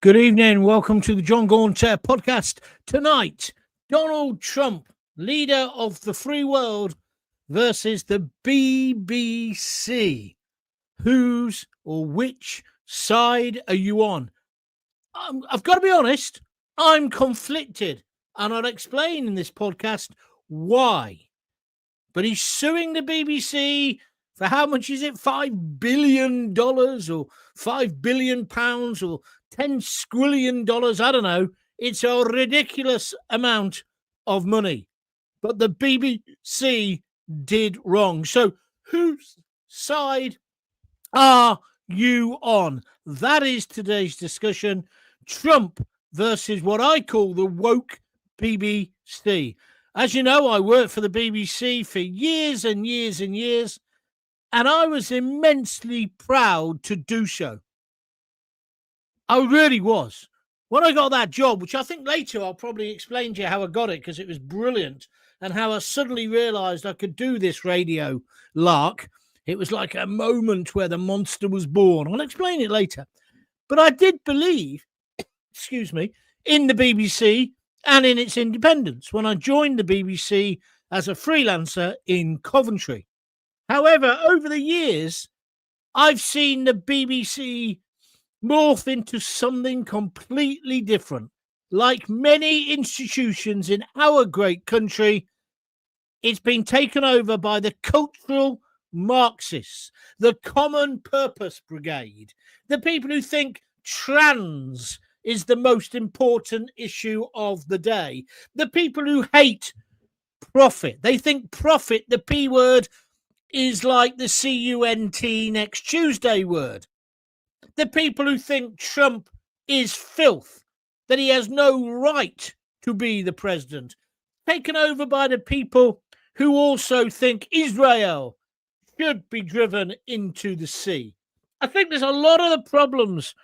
Good evening. Welcome to the John Gaunt podcast. Tonight, Donald Trump, leader of the free world, versus the BBC. Whose or which side are you on? I've got to be honest, I'm conflicted, and I'll explain in this podcast why. But he's suing the BBC for how much is it? $5 billion or £5 billion or $10 squillion? I don't know. It's a ridiculous amount of money. But the BBC did wrong. So whose side are you on? That is today's discussion. Trump versus what I call the woke BBC. As you know, I worked for the BBC for years and years and years, and I was immensely proud to do so. I really was. When I got that job, which I think later I'll probably explain to you how I got it, because it was brilliant, and how I suddenly realised I could do this radio lark. It was like a moment where the monster was born. I'll explain it later. But I did believe, in the BBC and in its independence when I joined the BBC as a freelancer in Coventry. However, over the years, I've seen the BBC morph into something completely different. Like many institutions in our great country, it's been taken over by the cultural Marxists, the Common Purpose Brigade, the people who think trans is the most important issue of the day, the people who hate profit. They think profit, the P word, is like the CUNT next Tuesday word. The people who think Trump is filth, that he has no right to be the president, taken over by the people who also think Israel should be driven into the sea. I think there's a lot of the problems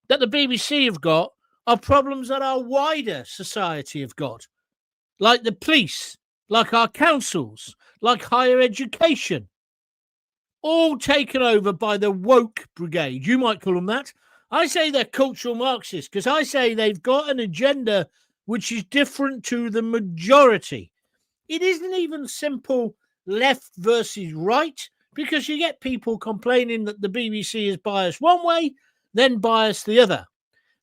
that the BBC have got are problems that our wider society have got, like the police, like our councils, like higher education, all taken over by the woke brigade. You might call them that. I say they're cultural Marxists because I say they've got an agenda which is different to the majority. It isn't even simple left versus right, because you get people complaining that the BBC is biased one way, then biased the other.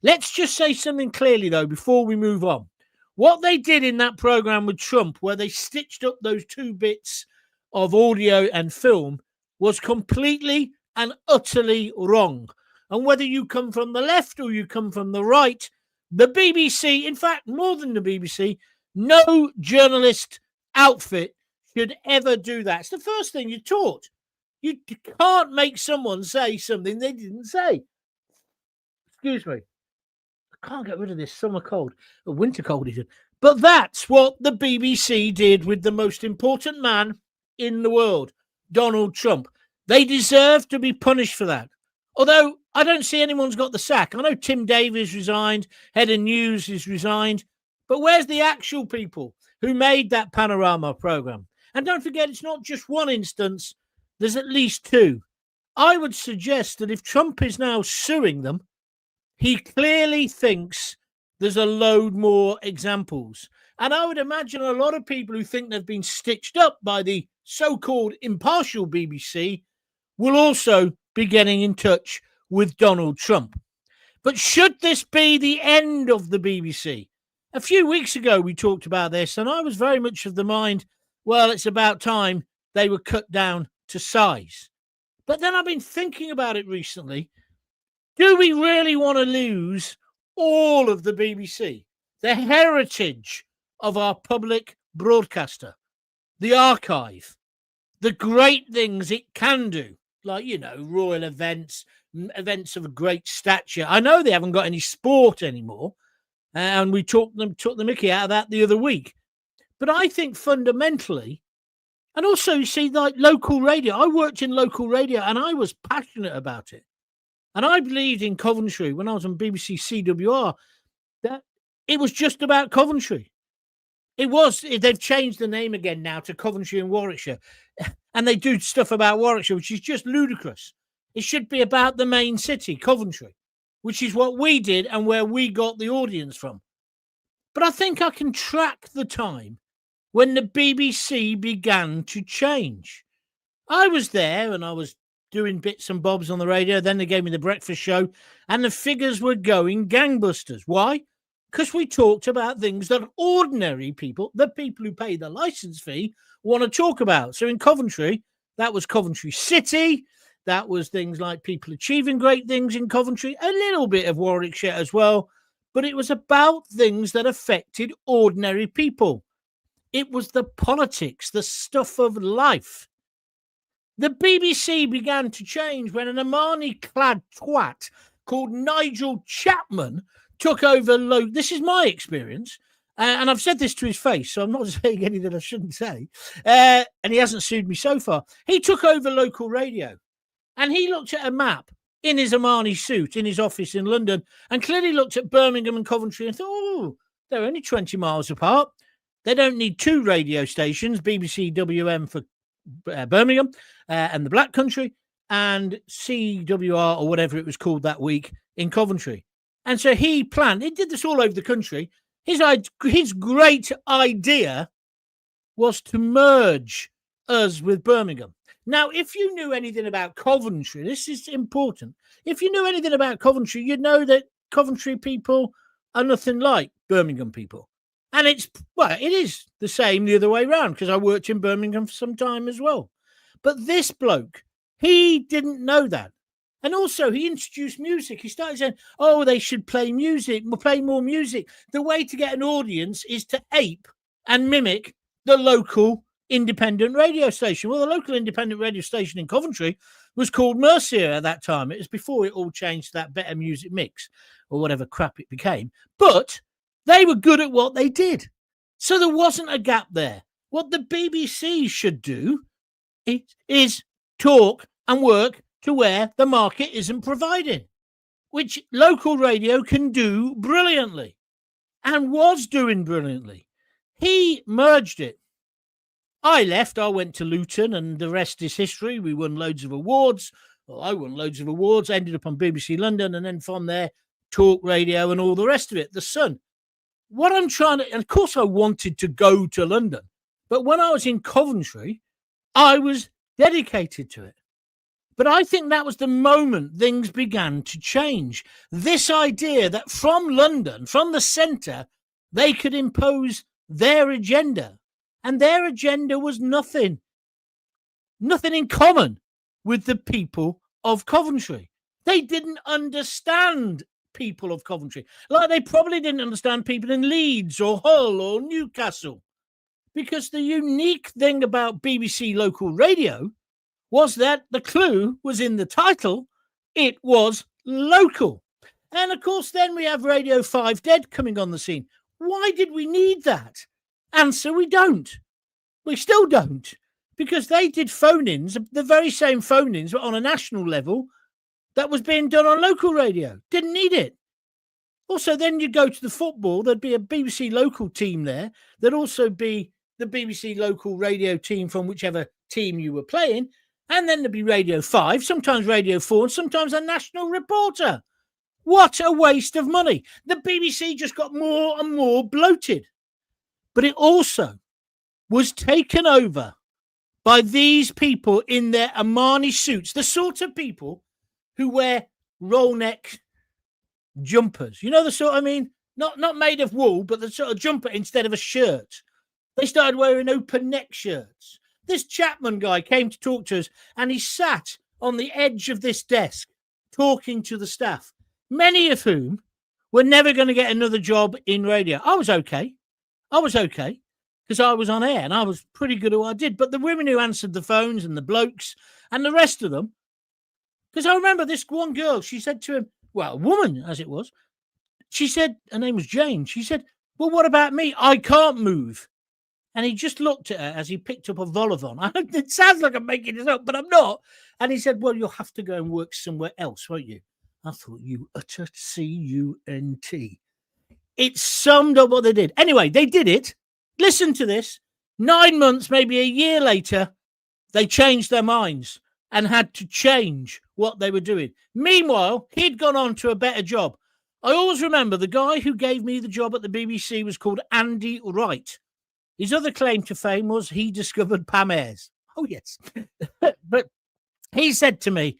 Let's just say something clearly, though, before we move on. What they did in that programme with Trump, where they stitched up those two bits of audio and film, was completely and utterly wrong. And whether you come from the left or you come from the right, the BBC, in fact, more than the BBC, no journalist outfit should ever do that. It's the first thing you're taught. You can't make someone say something they didn't say. Excuse me. I can't get rid of this summer cold, a winter cold even. But that's what the BBC did with the most important man in the world, Donald Trump. They deserve to be punished for that. Although I don't see anyone's got the sack. I know Tim Davies resigned, Head of News is resigned. But where's the actual people who made that panorama program? And don't forget, it's not just one instance. There's at least two. I would suggest that if Trump is now suing them, he clearly thinks there's a load more examples. And I would imagine a lot of people who think they've been stitched up by the so-called impartial BBC will also be getting in touch with Donald Trump. But should this be the end of the BBC? A few weeks ago, we talked about this, and I was very much of the mind, well, it's about time they were cut down to size. But then I've been thinking about it recently. Do we really want to lose all of the BBC, the heritage of our public broadcaster, the archive, the great things it can do, like, royal events, events of a great stature? I know they haven't got any sport anymore, and we took the mickey out of that the other week. But I think fundamentally, and also, you see, like local radio, I worked in local radio and I was passionate about it. And I believed in Coventry when I was on BBC CWR that it was just about Coventry. They've changed the name again now to Coventry and Warwickshire. And they do stuff about Warwickshire, which is just ludicrous. It should be about the main city, Coventry. which is what we did and where we got the audience from. But I think I can track the time when the BBC began to change. I was there and I was doing bits and bobs on the radio. Then they gave me the breakfast show and the figures were going gangbusters. Why? Because we talked about things that ordinary people, the people who pay the license fee, want to talk about. So in Coventry, that was Coventry City. That was things like people achieving great things in Coventry, a little bit of Warwickshire as well. But it was about things that affected ordinary people. It was the politics, the stuff of life. The BBC began to change when an Armani-clad twat called Nigel Chapman took over. This is my experience, and I've said this to his face, so I'm not saying anything I shouldn't say. And he hasn't sued me so far. He took over local radio, and he looked at a map in his Armani suit in his office in London, and clearly looked at Birmingham and Coventry and thought, oh, they're only 20 miles apart. They don't need two radio stations, BBC WM for Birmingham and the Black Country, and CWR or whatever it was called that week in Coventry. And so he planned, he did this all over the country. His great idea was to merge us with Birmingham. Now, if you knew anything about Coventry, this is important. If you knew anything about Coventry, you'd know that Coventry people are nothing like Birmingham people. And it is the same the other way around, because I worked in Birmingham for some time as well. But this bloke, he didn't know that. And also, he introduced music. He started saying, oh, they should play music, play more music. The way to get an audience is to ape and mimic the local independent radio station. Well, the local independent radio station in Coventry was called Mercia at that time. It was before it all changed to that Better Music Mix or whatever crap it became. But they were good at what they did. So there wasn't a gap there. What the BBC should do is talk and work to where the market isn't providing, which local radio can do brilliantly and was doing brilliantly. He merged it. I left. I went to Luton, and the rest is history. We won loads of awards. Well, I won loads of awards. I ended up on BBC London, and then from there, talk radio and all the rest of it. The Sun. What I'm trying to, and of course I wanted to go to London, but when I was in Coventry, I was dedicated to it. But I think that was the moment things began to change. This idea that from London, from the centre, they could impose their agenda. And their agenda was nothing in common with the people of Coventry. They didn't understand people of Coventry, like they probably didn't understand people in Leeds or Hull or Newcastle. Because the unique thing about BBC local radio was that the clue was in the title. It was local. And of course, then we have Radio 5 Dead coming on the scene. Why did we need that? Answer, we don't. We still don't. Because they did phone-ins, the very same phone-ins, but on a national level, that was being done on local radio. Didn't need it. Also, then you go to the football, there'd be a BBC local team there. There'd also be the BBC local radio team from whichever team you were playing. And then there'd be Radio 5, sometimes Radio 4, and sometimes a national reporter. What a waste of money. The BBC just got more and more bloated. But it also was taken over by these people in their Armani suits, the sort of people who wear roll neck jumpers. You know the sort, I mean, not made of wool, but the sort of jumper instead of a shirt. They started wearing open neck shirts. This Chapman guy came to talk to us, and he sat on the edge of this desk talking to the staff, many of whom were never going to get another job in radio. I was okay because I was on air and I was pretty good at what I did. But the women who answered the phones and the blokes and the rest of them, because I remember this one girl, she said to him, well, a woman as it was, she said, her name was Jane. She said, well, what about me? I can't move. And he just looked at her as he picked up a vol-au-vent. It sounds like I'm making this up, but I'm not. And he said, well, you'll have to go and work somewhere else, won't you? I thought, you utter C-U-N-T. It summed up what they did. Anyway, they did it. Listen to this. 9 months, maybe a year later, they changed their minds. and had to change what they were doing. Meanwhile, he'd gone on to a better job. I always remember the guy who gave me the job at the BBC was called Andy Wright. His other claim to fame was he discovered Pam Ayres. Oh, yes. But he said to me,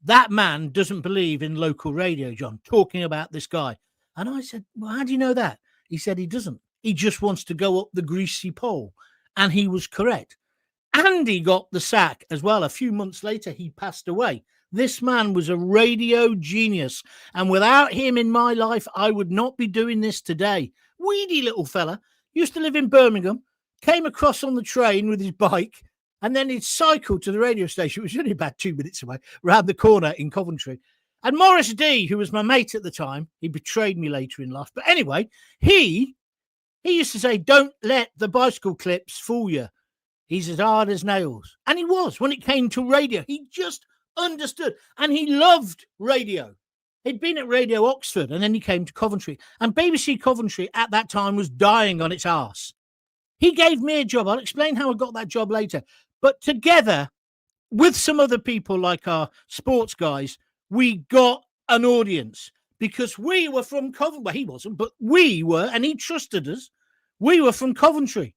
that man doesn't believe in local radio, John, talking about this guy. And I said, well, how do you know that? He said he doesn't. He just wants to go up the greasy pole. And he was correct. Andy got the sack as well. A few months later, he passed away. This man was a radio genius. And without him in my life, I would not be doing this today. Weedy little fella. Used to live in Birmingham. Came across on the train with his bike. And then he'd cycle to the radio station, which was only about 2 minutes away, round the corner in Coventry. And Morris D, who was my mate at the time, he betrayed me later in life. But anyway, he used to say, don't let the bicycle clips fool you. He's as hard as nails. And he was. When it came to radio, he just understood. And he loved radio. He'd been at Radio Oxford, and then he came to Coventry. And BBC Coventry at that time was dying on its arse. He gave me a job. I'll explain how I got that job later. But together, with some other people like our sports guys, we got an audience. Because we were from Coventry. Well, he wasn't, but we were, and he trusted us. We were from Coventry.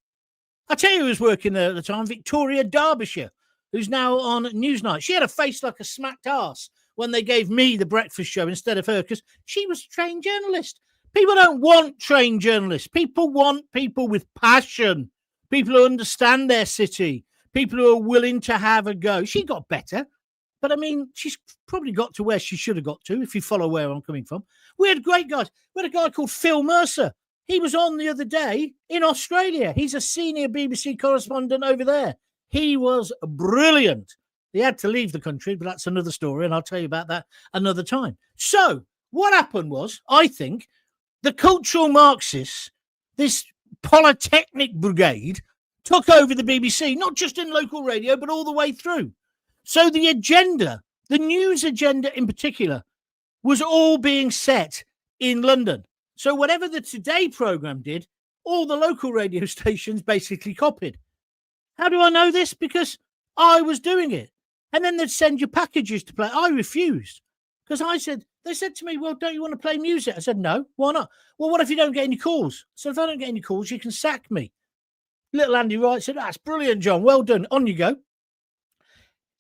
I tell you who was working there at the time, Victoria Derbyshire, who's now on Newsnight. She had a face like a smacked arse when they gave me the breakfast show instead of her, because she was a trained journalist. People don't want trained journalists. People want people with passion, people who understand their city, people who are willing to have a go. She got better, but I mean, she's probably got to where she should have got to, if you follow where I'm coming from. We had great guys. We had a guy called Phil Mercer. He was on the other day in Australia. He's a senior BBC correspondent over there. He was brilliant. He had to leave the country, but that's another story, and I'll tell you about that another time. So what happened was, I think, the cultural Marxists, this Polytechnic brigade, took over the BBC, not just in local radio, but all the way through. So the agenda, the news agenda in particular, was all being set in London. So whatever the Today programme did, all the local radio stations basically copied. How do I know this? Because I was doing it. And then they'd send you packages to play. I refused. Because they said to me, well, don't you want to play music? I said, no, why not? Well, what if you don't get any calls? So if I don't get any calls, you can sack me. Little Andy Wright said, that's brilliant, John. Well done. On you go.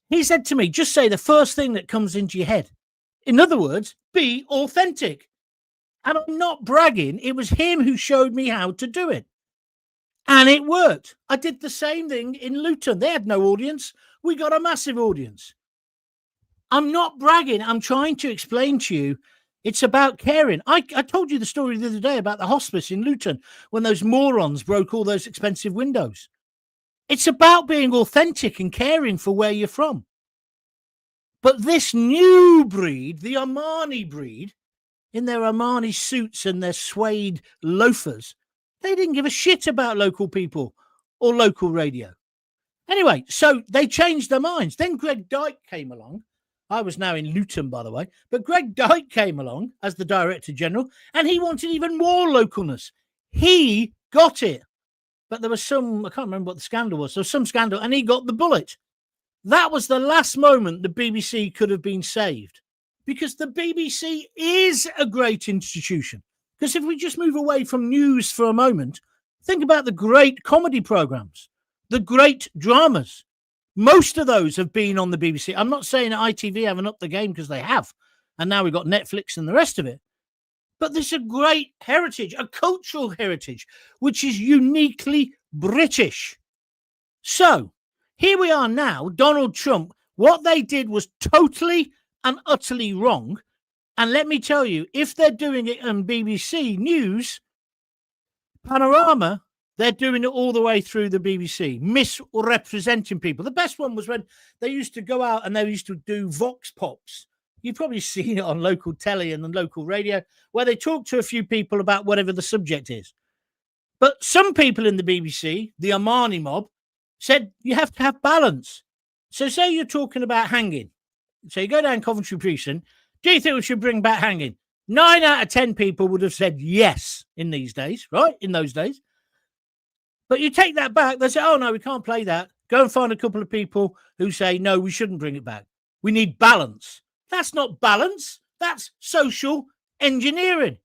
He said to me, just say the first thing that comes into your head. In other words, be authentic. And I'm not bragging. It was him who showed me how to do it. And it worked. I did the same thing in Luton. They had no audience. We got a massive audience. I'm not bragging. I'm trying to explain to you it's about caring. I told you the story the other day about the hospice in Luton when those morons broke all those expensive windows. It's about being authentic and caring for where you're from. But this new breed, the Armani breed, in their Armani suits and their suede loafers, they didn't give a shit about local people or local radio. Anyway, so they changed their minds. Then Greg Dyke came along. I was now in Luton, by the way. But Greg Dyke came along as the Director General, and he wanted even more localness. He got it. But there was I can't remember what the scandal was. There was some scandal, and he got the bullet. That was the last moment the BBC could have been saved. Because the BBC is a great institution. Because if we just move away from news for a moment, think about the great comedy programmes, the great dramas. Most of those have been on the BBC. I'm not saying that ITV haven't upped the game, because they have. And now we've got Netflix and the rest of it. But there's a great heritage, a cultural heritage, which is uniquely British. So here we are now, Donald Trump. What they did was totally and utterly wrong. And let me tell you, if they're doing it on BBC News, Panorama, they're doing it all the way through the BBC, misrepresenting people. The best one was when they used to go out and they used to do vox pops. You've probably seen it on local telly and on local radio, where they talk to a few people about whatever the subject is. But some people in the BBC, the Armani mob, said you have to have balance. So say you're talking about hanging. So you go down Coventry Precinct. Do you think we should bring back hanging? 9 out of 10 people would have said yes in these days, right? In those days. But you take that back, they say, oh, no, we can't play that Go and find a couple of people who say, no, we shouldn't bring it back. We need balance. That's not balance. That's social engineering.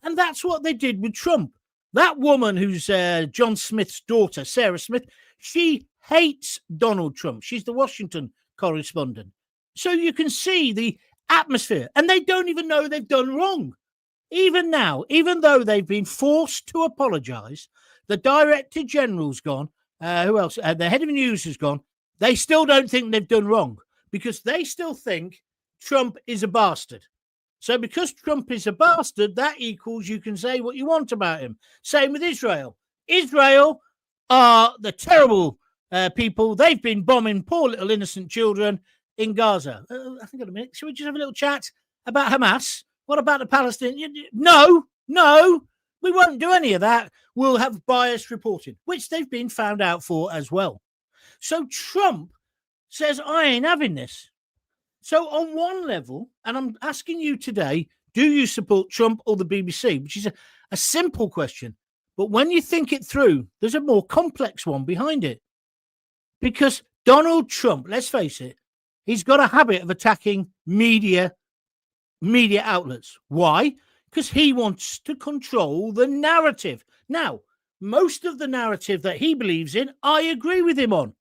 And that's what they did with Trump. That woman who's John Smith's daughter, Sarah Smith, she hates Donald Trump. She's the Washington correspondent. So you can see the atmosphere. And they don't even know they've done wrong. Even now, even though they've been forced to apologize, the Director General's gone. Who else? The head of news has gone. They still don't think they've done wrong because they still think Trump is a bastard. So because Trump is a bastard, that equals you can say what you want about him. Same with Israel. Israel are the terrible people. They've been bombing poor little innocent children in Gaza. I think in a minute. Should we just have a little chat about Hamas? What about the Palestinians? No, we won't do any of that. We'll have biased reporting, which they've been found out for as well. So Trump says, I ain't having this. So on one level, and I'm asking you today, do you support Trump or the BBC? Which is a simple question. But when you think it through, there's a more complex one behind it. Because Donald Trump, let's face it, he's got a habit of attacking media outlets. Why? Because he wants to control the narrative. Now, most of the narrative that he believes in, I agree with him on.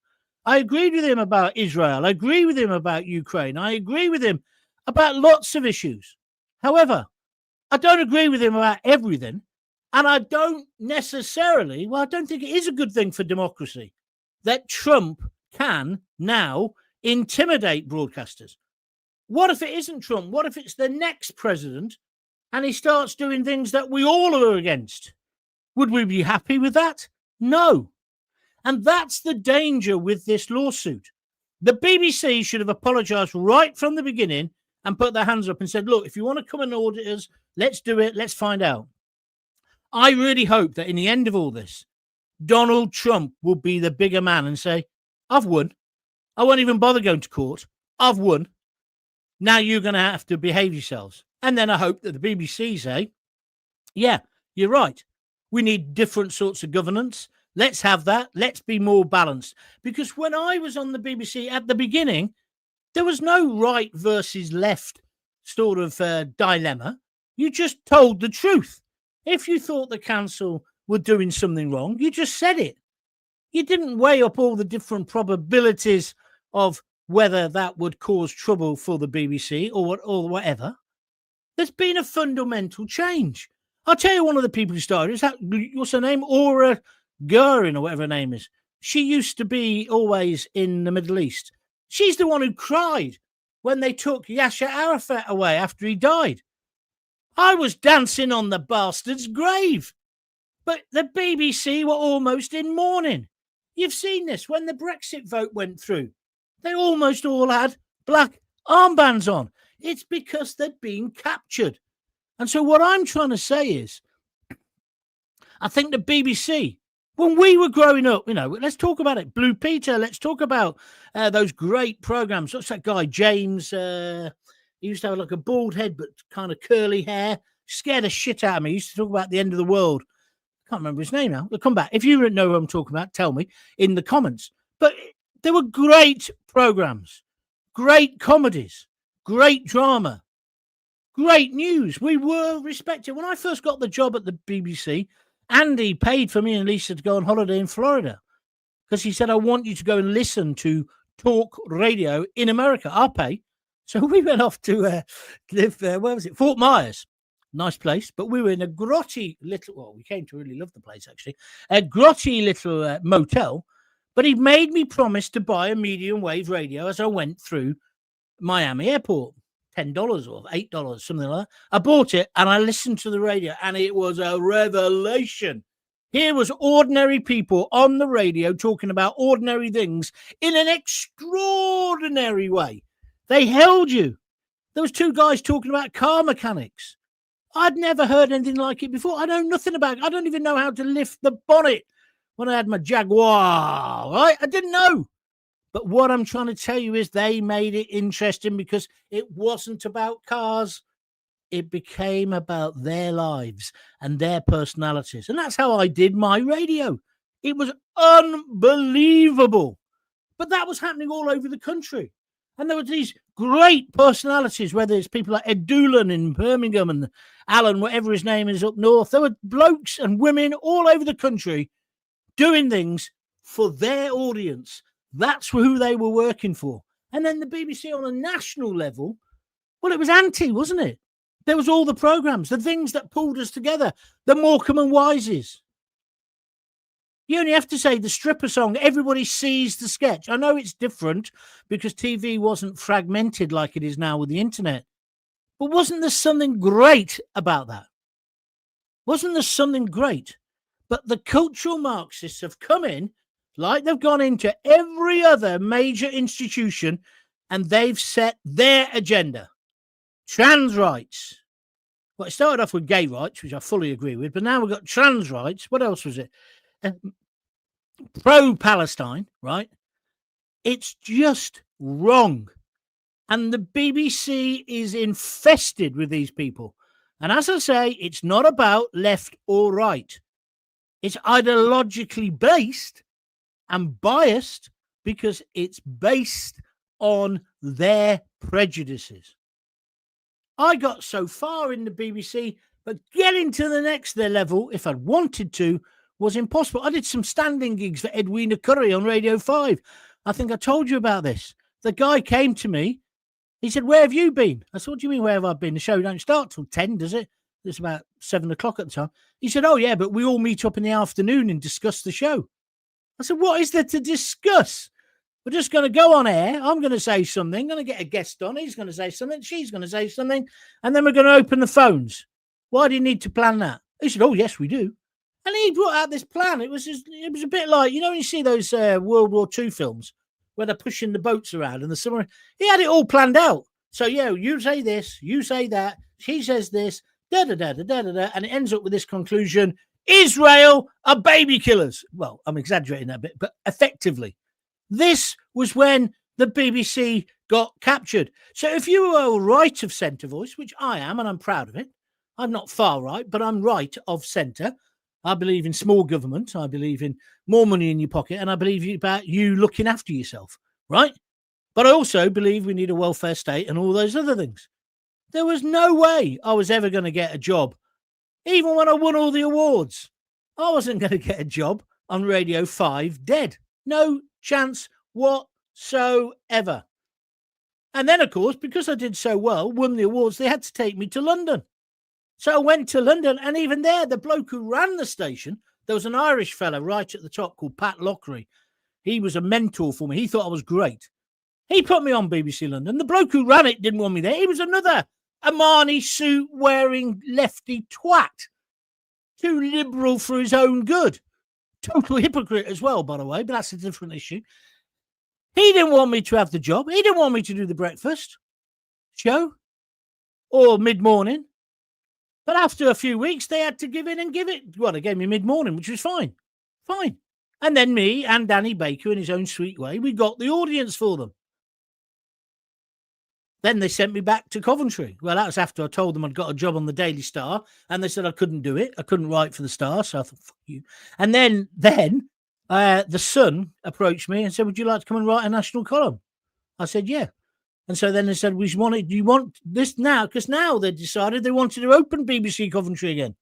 I agreed with him about Israel. I agree with him about Ukraine. I agree with him about lots of issues. However, I don't agree with him about everything. And I don't necessarily, I don't think it is a good thing for democracy that Trump can now intimidate broadcasters. What if it isn't Trump? What if it's the next president and he starts doing things that we all are against? Would we be happy with that? No. And that's the danger with this lawsuit. The BBC should have apologized right from the beginning and put their hands up and said, look, if you want to come and audit us, let's do it. Let's find out. I really hope that in the end of all this, Donald Trump will be the bigger man and say, I've won. I won't even bother going to court. I've won. Now you're going to have to behave yourselves. And then I hope that the BBC say, yeah, you're right. We need different sorts of governance. Let's have that. Let's be more balanced. Because when I was on the BBC at the beginning, there was no right versus left sort of dilemma. You just told the truth. If you thought the council were doing something wrong, you just said it. You didn't weigh up all the different probabilities of whether that would cause trouble for the BBC or whatever. There's been a fundamental change. I'll tell you one of the people who started. Is that, what's her name? Aura Gurin or whatever her name is. She used to be always in the Middle East. She's the one who cried when they took Yasser Arafat away after he died. I was dancing on the bastard's grave. But the BBC were almost in mourning. You've seen this when the Brexit vote went through. They almost all had black armbands on. It's because they'd been captured. And so what I'm trying to say is, I think the BBC, when we were growing up, let's talk about it. Blue Peter, let's talk about those great programs. What's that guy, James? He used to have like a bald head, but kind of curly hair. Scared the shit out of me. He used to talk about the end of the world. I can't remember his name now. We'll come back. If you know who I'm talking about, tell me in the comments. But there were great programs, great comedies, great drama, great news. We were respected. When I first got the job at the BBC, Andy paid for me and Lisa to go on holiday in Florida because he said, I want you to go and listen to talk radio in America. I'll pay. So we went off to live, where was it? Fort Myers. Nice place. But we were in a grotty little, we came to really love the place, actually. A grotty little motel. But he made me promise to buy a medium wave radio as I went through Miami Airport. $10 or $8, something like that. I bought it and I listened to the radio and it was a revelation. Here was ordinary people on the radio talking about ordinary things in an extraordinary way. They held you. There was two guys talking about car mechanics. I'd never heard anything like it before. I know nothing about it. I don't even know how to lift the bonnet when I had my Jaguar, right? I didn't know. But what I'm trying to tell you is they made it interesting because it wasn't about cars. It became about their lives and their personalities. And that's how I did my radio. It was unbelievable. But that was happening all over the country. And there were these great personalities, whether it's people like Ed Doolan in Birmingham and Alan, whatever his name is, up north. There were blokes and women all over the country doing things for their audience. That's who they were working for. And then the BBC on a national level, well, it was wasn't it? There was all the programmes, the things that pulled us together, the Morecambe and Wises. You only have to say the stripper song, everybody sees the sketch. I know it's different because TV wasn't fragmented like it is now with the internet. But wasn't there something great about that? Wasn't there something great? But the cultural Marxists have come in, like they've gone into every other major institution, and they've set their agenda. Trans rights. Well, it started off with gay rights, which I fully agree with, but now we've got trans rights. What else was it? Pro-Palestine, right? It's just wrong. And the BBC is infested with these people. And as I say, it's not about left or right. It's ideologically based and biased because it's based on their prejudices. I got so far in the BBC, but getting to the next level, if I'd wanted to, was impossible. I did some standing gigs for Edwina Curry on Radio 5. I think I told you about this. The guy came to me. He said, "Where have you been?" I said, "What do you mean, where have I been? The show don't start till 10, does it?" It's about 7 o'clock at the time. He said, "Oh, yeah, but we all meet up in the afternoon and discuss the show." I said, "What is there to discuss? We're just going to go on air. I'm going to say something. I'm going to get a guest on. He's going to say something. She's going to say something. And then we're going to open the phones. Why do you need to plan that?" He said, "Oh, yes, we do." And he brought out this plan. It was a bit like, you know, when you see those World War II films where they're pushing the boats around and the submarine. He had it all planned out. So, yeah, you say this, you say that, she says this, da-da-da-da-da-da-da, and it ends up with this conclusion: Israel are baby killers. Well, I'm exaggerating that a bit, but effectively, this was when the BBC got captured. So if you are a right of centre voice, which I am, and I'm proud of it, I'm not far right, but I'm right of centre. I believe in small government. I believe in more money in your pocket. And I believe about you looking after yourself, right? But I also believe we need a welfare state and all those other things. There was no way I was ever going to get a job. Even when I won all the awards, I wasn't going to get a job on Radio 5 dead. No chance whatsoever. And then, of course, because I did so well, won the awards, they had to take me to London. So I went to London, and even there, the bloke who ran the station, there was an Irish fella right at the top called Pat Lockery. He was a mentor for me. He thought I was great. He put me on BBC London. The bloke who ran it didn't want me there. He was another Armani suit-wearing lefty twat. Too liberal for his own good. Total hypocrite as well, by the way, but that's a different issue. He didn't want me to have the job. He didn't want me to do the breakfast show or mid-morning. But after a few weeks, they had to give in and give it. Well, they gave me mid-morning, which was fine. Fine. And then me and Danny Baker, in his own sweet way, we got the audience for them. Then they sent me back to Coventry. Well, that was after I told them I'd got a job on the Daily Star, and they said I couldn't do it. I couldn't write for the Star, so I thought, fuck you. And then the Sun approached me and said, "Would you like to come and write a national column?" I said, "Yeah." And so then they said, "Do you want this now?" Because now they decided they wanted to open BBC Coventry again.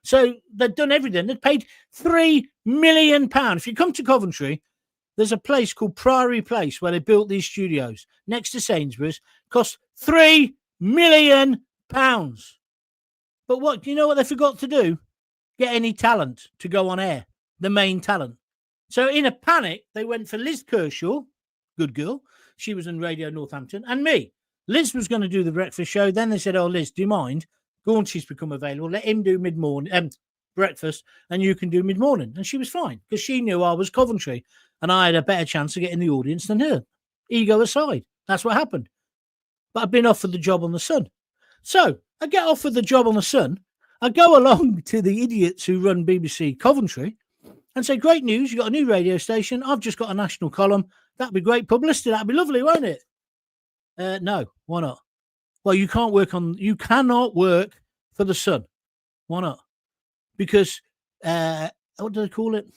So they'd done everything. They'd paid £3 million. If you come to Coventry, there's a place called Priory Place where they built these studios next to Sainsbury's. Cost £3 million. But what, do you know what they forgot to do? Get any talent to go on air, the main talent. So in a panic, they went for Liz Kershaw, good girl. She was in Radio Northampton, and me. Liz was going to do the breakfast show. Then they said, "Oh, Liz, do you mind? Gaunty's become available. Let him do mid-morning, breakfast, and you can do mid-morning." And she was fine because she knew I was Coventry and I had a better chance of getting the audience than her. Ego aside, that's what happened. But I've been offered the job on the Sun. So I get offered the job on the Sun. I go along to the idiots who run BBC Coventry and say, "Great news, you've got a new radio station. I've just got a national column. That'd be great publicity. That'd be lovely, won't it?" No, why not? Well, you cannot work for the Sun. Why not? Because, what do they call it?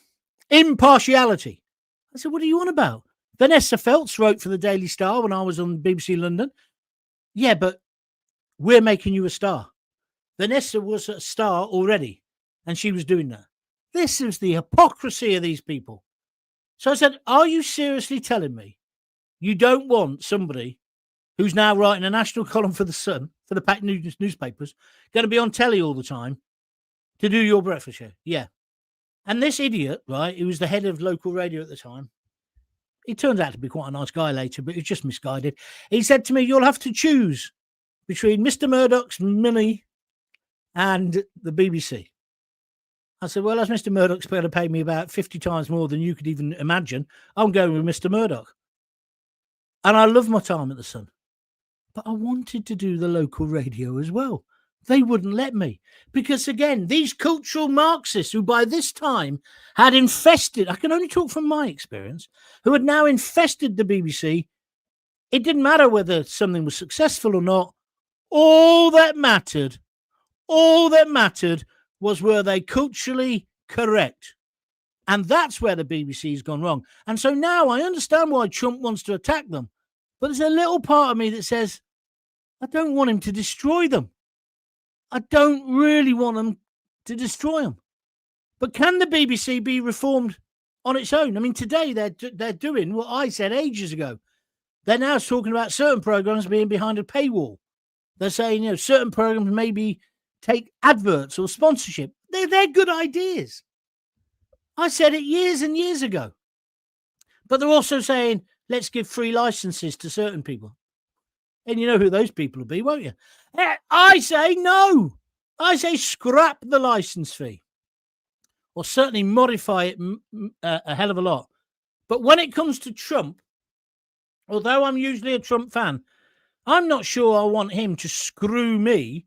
Impartiality. I said, "What are you on about?" Vanessa Feltz wrote for the Daily Star when I was on BBC London. Yeah, but we're making you a star. Vanessa was a star already, and she was doing that. This is the hypocrisy of these people. So I said, are you seriously telling me you don't want somebody who's now writing a national column for The Sun, for the packed newspapers, going to be on telly all the time to do your breakfast show? Yeah. And this idiot, right, who was the head of local radio at the time, he turns out to be quite a nice guy later, but he's just misguided. He said to me, you'll have to choose between Mr. Murdoch's money and the BBC. I said, well, as Mr. Murdoch's going to pay me about 50 times more than you could even imagine, I'm going with Mr. Murdoch. And I love my time at The Sun. But I wanted to do the local radio as well. They wouldn't let me. Because, again, these cultural Marxists who by this time had infested, I can only talk from my experience, who had now infested the BBC, it didn't matter whether something was successful or not. All that mattered was were they culturally correct. And that's where the BBC's gone wrong. And so now I understand why Trump wants to attack them. But there's a little part of me that says, I don't want him to destroy them. I don't really want him to destroy them. But can the BBC be reformed on its own? I mean, today they're doing what I said ages ago. They're now talking about certain programs being behind a paywall. They're saying, certain programs maybe take adverts or sponsorship. They're good ideas. I said it years and years ago. But they're also saying, let's give free licenses to certain people. And you know who those people will be, won't you? I say no. I say scrap the license fee. Or certainly modify it a hell of a lot. But when it comes to Trump, although I'm usually a Trump fan, I'm not sure I want him to screw me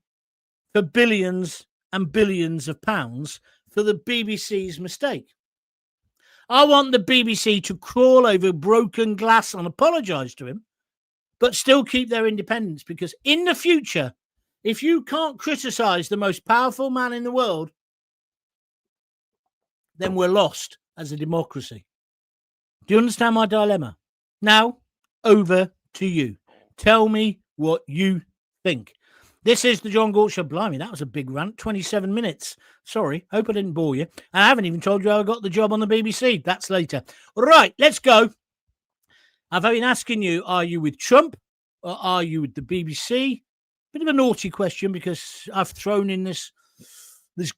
for billions and billions of pounds for the BBC's mistake. I want the BBC to crawl over broken glass and apologise to him, but still keep their independence, because in the future, if you can't criticise the most powerful man in the world, then we're lost as a democracy. Do you understand my dilemma? Now, over to you. Tell me what you think. This is the John Gaunt Show. Blimey, that was a big rant. 27 minutes. Sorry, hope I didn't bore you. And I haven't even told you how I got the job on the BBC. That's later. Right, let's go. I've been asking you, are you with Trump or are you with the BBC? Bit of a naughty question, because I've thrown in this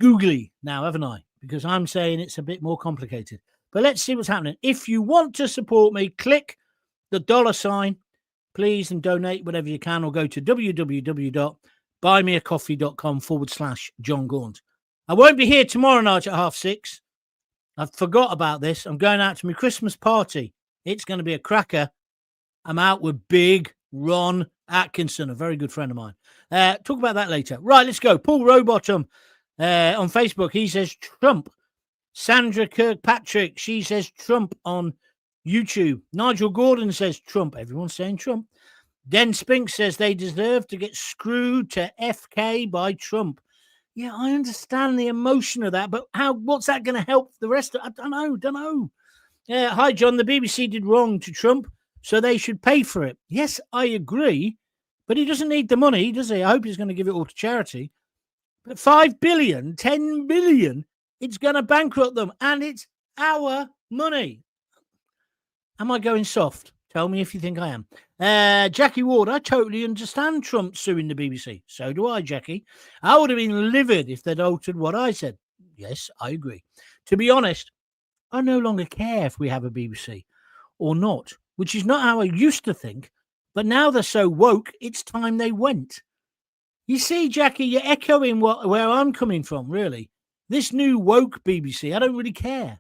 googly now, haven't I? Because I'm saying it's a bit more complicated. But let's see what's happening. If you want to support me, click the $, please, and donate whatever you can, or go to www.buymeacoffee.com/John Gaunt. I won't be here tomorrow night at 6:30. I forgot about this. I'm going out to my Christmas party. It's going to be a cracker. I'm out with Big Ron Atkinson, a very good friend of mine. Talk about that later. Right, let's go. Paul Rowbottom on Facebook, he says Trump. Sandra Kirkpatrick, she says Trump on YouTube. Nigel Gordon says Trump. Everyone's saying Trump. Den Spink says they deserve to get screwed to FK by Trump. Yeah, I understand the emotion of that, but what's that going to help the rest? I don't know. Hi, John. The BBC did wrong to Trump, so they should pay for it. Yes, I agree, but he doesn't need the money, does he? I hope he's going to give it all to charity. But 5 billion, 10 billion, it's going to bankrupt them, and it's our money. Am I going soft? Tell me if you think I am. Jackie Ward, I totally understand Trump suing the BBC. So do I, Jackie. I would have been livid if they'd altered what I said. Yes, I agree. To be honest, I no longer care if we have a BBC or not, which is not how I used to think. But now they're so woke, it's time they went. You see, Jackie, you're echoing where I'm coming from, really. This new woke BBC, I don't really care.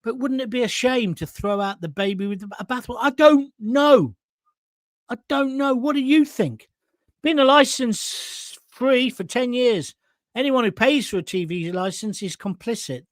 But wouldn't it be a shame to throw out the baby with a bathwater? I don't know. What do you think? Being a license free for 10 years, anyone who pays for a TV license is complicit.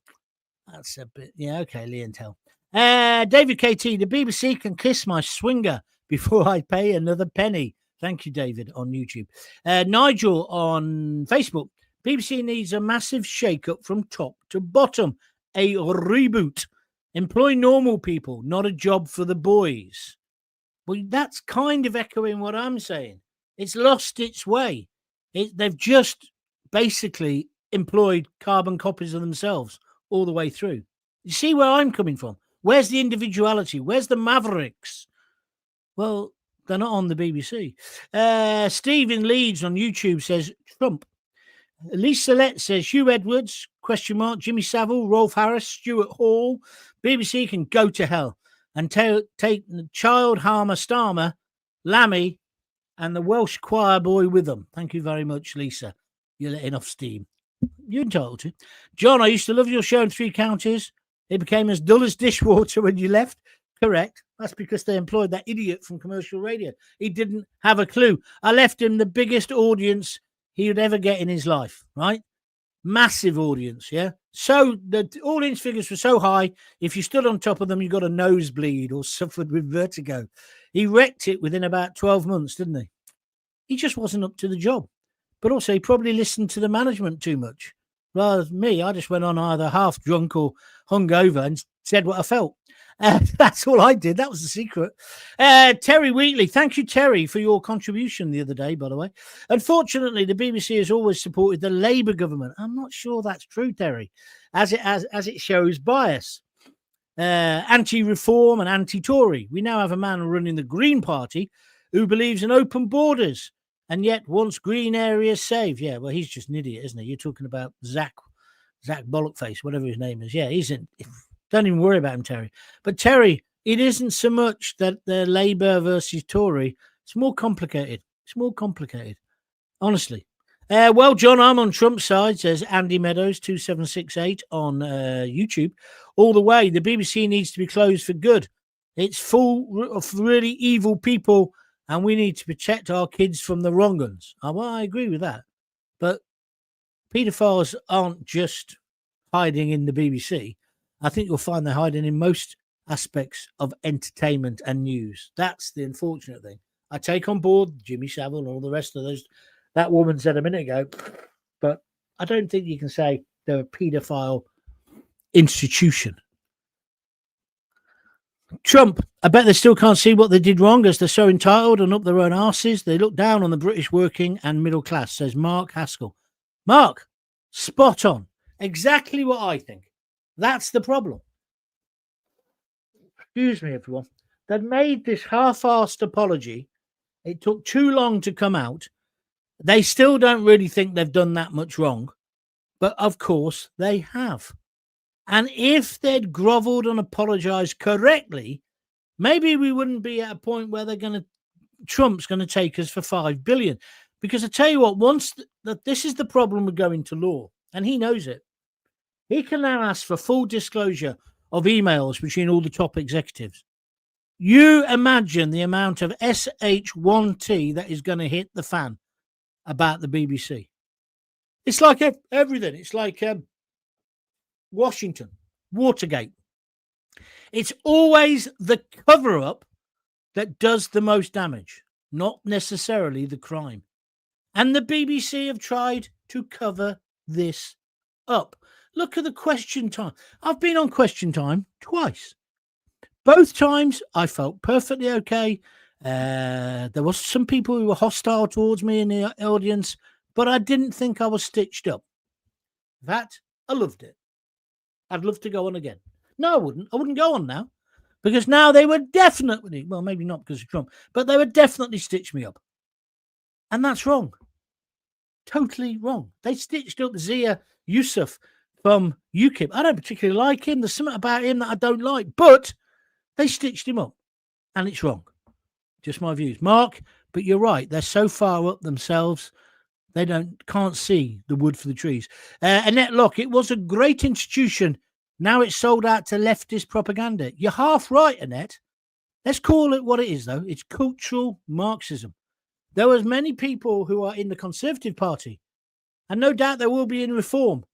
That's a bit, yeah, okay, Lee and Tell. David KT, the BBC can kiss my swinger before I pay another penny. Thank you, David, on YouTube. Nigel on Facebook, BBC needs a massive shake-up from top to bottom, a reboot. Employ normal people, not a job for the boys. Well, that's kind of echoing what I'm saying. It's lost its way. They've just basically employed carbon copies of themselves all the way through. You see where I'm coming from? Where's the individuality? Where's the mavericks? Well, they're not on the BBC. Steve in Leeds on YouTube says Trump. Lisa Lett says Hugh Edwards, ? Jimmy Savile, Rolf Harris, Stuart Hall. BBC can go to hell and take the child harmer Starmer, Lammy, and the Welsh choir boy with them. Thank you very much, Lisa. You're letting off steam. You're entitled to. John, I used to love your show in 3 counties. It became as dull as dishwater when you left. Correct. That's because they employed that idiot from commercial radio. He didn't have a clue. I left him the biggest audience he would ever get in his life, right? Massive audience, yeah? So the audience figures were so high, if you stood on top of them, you got a nosebleed or suffered with vertigo. He wrecked it within about 12 months, didn't he? He just wasn't up to the job. But also, he probably listened to the management too much. Rather than me, I just went on either half drunk or hungover and said what I felt. That's all I did. That was the secret. Terry Wheatley. Thank you, Terry, for your contribution the other day, by the way. Unfortunately, the BBC has always supported the Labour government. I'm not sure that's true, Terry, as it shows bias. Anti-reform and anti-Tory. We now have a man running the Green Party who believes in open borders and yet wants green areas saved. Yeah, well, he's just an idiot, isn't he? You're talking about Zach Bollockface, whatever his name is. Yeah, he's in... Don't even worry about him, Terry. But Terry, it isn't so much that the Labour versus Tory. It's more complicated. It's more complicated, honestly. Well, John, I'm on Trump's side, says Andy Meadows 2768 on YouTube. All the way, the BBC needs to be closed for good. It's full of really evil people, and we need to protect our kids from the wrong ones. Well, I agree with that. But paedophiles aren't just hiding in the BBC. I think you'll find they're hiding in most aspects of entertainment and news. That's the unfortunate thing. I take on board Jimmy Savile and all the rest of those. That woman said a minute ago, but I don't think you can say they're a paedophile institution. Trump, I bet they still can't see what they did wrong as they're so entitled and up their own arses. They look down on the British working and middle class, says Mark Haskell. Mark, spot on. Exactly what I think. That's the problem. Excuse me, everyone. They made this half-assed apology. It took too long to come out. They still don't really think they've done that much wrong. But, of course, they have. And if they'd grovelled and apologised correctly, maybe we wouldn't be at a point where Trump's going to take us for $5 billion. Because I tell you what, this is the problem with going to law, and he knows it. He can now ask for full disclosure of emails between all the top executives. You imagine the amount of SH1T that is going to hit the fan about the BBC. It's like everything. It's like Washington, Watergate. It's always the cover-up that does the most damage, not necessarily the crime. And the BBC have tried to cover this up. Look at the Question Time. I've been on Question Time twice. Both times I felt perfectly okay. There was some people who were hostile towards me in the audience, but I didn't think I was stitched up. In fact, I loved it. I'd love to go on again. No, I wouldn't. I wouldn't go on now because now they were definitely, well, maybe not because of Trump, but they would definitely stitch me up. And that's wrong. Totally wrong. They stitched up Zia Yusuf from UKIP. I don't particularly like him. There's something about him that I don't like, but they stitched him up and it's wrong. Just my views. Mark, but you're right. They're so far up themselves, they can't see the wood for the trees. Annette Locke, it was a great institution. Now it's sold out to leftist propaganda. You're half right, Annette. Let's call it what it is, though. It's cultural Marxism. There was many people who are in the Conservative Party, and no doubt there will be in Reform,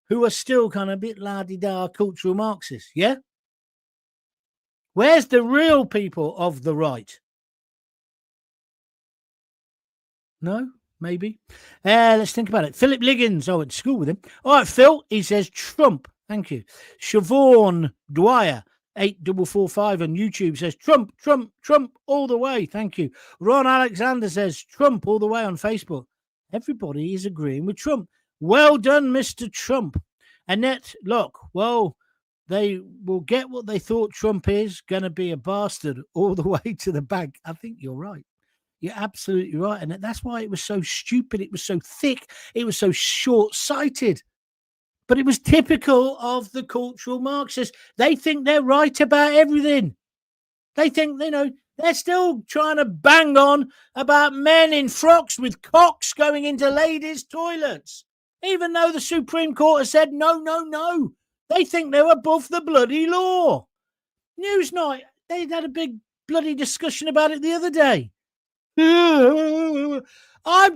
who are still kind of a bit la-di-da cultural Marxists, yeah? Where's the real people of the right? No? Maybe. Let's think about it. Philip Liggins. I went to school with him. All right, Phil. He says Trump. Thank you. Siobhan Dwyer. 8445 on YouTube says Trump, Trump, Trump all the way. Thank you. Ron Alexander says Trump all the way on Facebook. Everybody is agreeing with Trump. Well done, Mr. Trump. Annette, look, well, they will get what they thought Trump is, going to be a bastard all the way to the bank. I think you're right. You're absolutely right. And that's why it was so stupid. It was so thick. It was so short-sighted. But it was typical of the cultural Marxists. They think they're right about everything. They think, they're still trying to bang on about men in frocks with cocks going into ladies' toilets, even though the Supreme Court has said no, no, no. They think they're above the bloody law. Newsnight, they had a big bloody discussion about it the other day. I